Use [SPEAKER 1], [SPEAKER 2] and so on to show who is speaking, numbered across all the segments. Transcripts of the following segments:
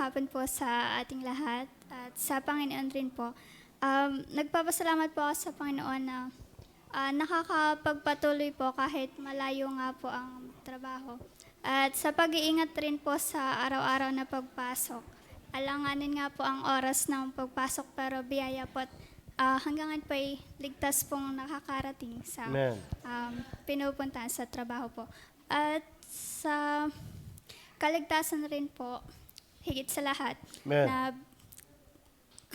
[SPEAKER 1] hapon po sa ating lahat at sa Panginoon rin po. Nagpapasalamat po ako sa Panginoon na nakakapagpatuloy po kahit malayo nga po ang trabaho. At sa pag-iingat rin po sa araw-araw na pagpasok. Alanganin nga po ang oras ng pagpasok pero biyaya po at hanggang ngayon po ay ligtas pong nakakarating sa
[SPEAKER 2] Amen.
[SPEAKER 1] pinupuntahan sa trabaho po. At sa kaligtasan rin po, higit sa lahat,
[SPEAKER 2] Amen.
[SPEAKER 1] na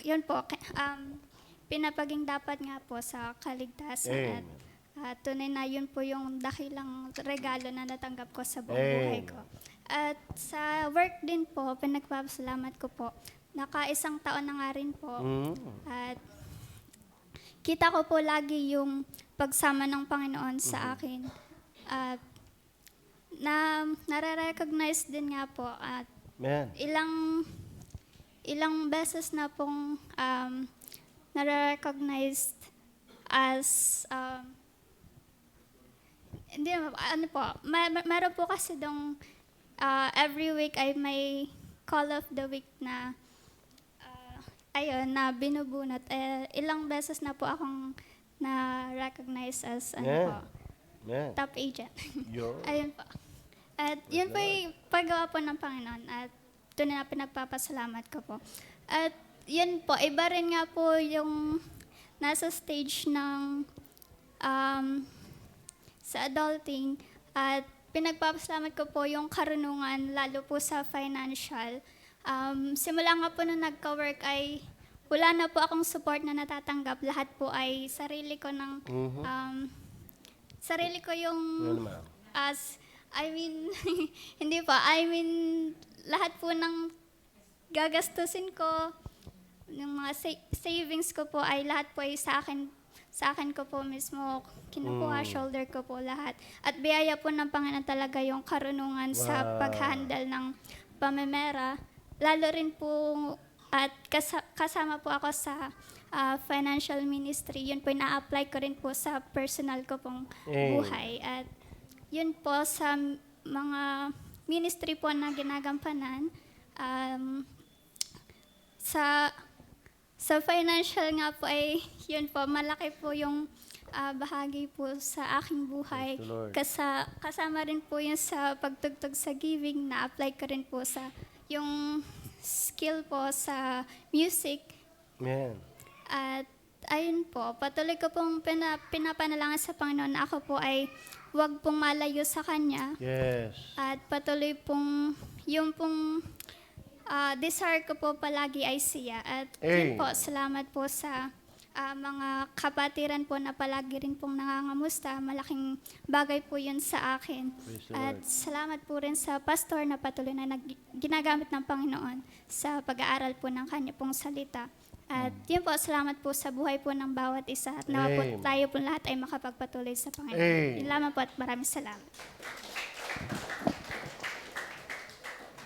[SPEAKER 1] yun po, pinapaging dapat nga po sa kaligtasan.
[SPEAKER 2] Amen.
[SPEAKER 1] At tunay na yun po yung dakilang regalo na natanggap ko sa buong
[SPEAKER 2] Amen.
[SPEAKER 1] buhay ko. At sa work din po, pinagpapasalamat ko po. Naka-1 taon na nga rin po. At kita ko po lagi yung pagsama ng Panginoon sa akin. At nare-recognize din nga po at
[SPEAKER 2] Amen.
[SPEAKER 1] ilang beses na pong nare-recognize as hindi ano po, meron po kasi dong every week ay may call of the week na ayun, na binubunot. Ilang beses na po akong na-recognize as ano
[SPEAKER 2] Yeah.
[SPEAKER 1] po,
[SPEAKER 2] Amen.
[SPEAKER 1] top agent.
[SPEAKER 2] Yo.
[SPEAKER 1] Ayun po. At yun po yung paggawa po ng Panginoon at tunay na pinagpapasalamat ko po. At yun po, iba rin nga po yung nasa stage ng sa adulting at pinagpapasalamat ko po yung karunungan lalo po sa financial. Simula nga po nung nagka-work ay wala na po akong support na natatanggap. Lahat po ay sarili ko ng sarili ko yung
[SPEAKER 2] Ano naman?
[SPEAKER 1] hindi po, lahat po ng gagastusin ko, yung mga savings ko po ay lahat po ay sa akin ko po mismo kinukuha, shoulder ko po lahat. At biyaya po ng Panginoon talaga yung karunungan sa pag-handle ng pamemera. Lalo rin po, at kasama po ako sa financial ministry. Yun po, na-apply ko rin po sa personal ko pong buhay. At yun po sa mga ministry po na ginagampanan, sa financial nga po ay yun po, malaki po yung bahagi po sa aking buhay.
[SPEAKER 2] Praise the Lord.
[SPEAKER 1] Kasama rin po yung sa pagtugtog sa giving, na-apply ko rin po sa yung skill po sa music.
[SPEAKER 2] Amen.
[SPEAKER 1] At ayun po, patuloy ko pong pinapanalangin sa Panginoon na ako po ay huwag pong malayo sa Kanya.
[SPEAKER 2] Yes.
[SPEAKER 1] At patuloy pong, yung pong desire ko po palagi ay siya. At yun po, salamat po sa mga kapatiran po na palagi rin pong nangangamusta. Malaking bagay po yun sa akin.
[SPEAKER 2] Praise the
[SPEAKER 1] At
[SPEAKER 2] Lord.
[SPEAKER 1] salamat po rin sa pastor na patuloy na ginagamit ng Panginoon sa pag-aaral po ng kanya pong salita. At yun po, salamat po sa buhay po ng bawat isa. At nawa po
[SPEAKER 2] Amen.
[SPEAKER 1] tayo po lahat ay makapagpatuloy sa Panginoon.
[SPEAKER 2] Amen.
[SPEAKER 1] Yun lamang po at maraming salamat.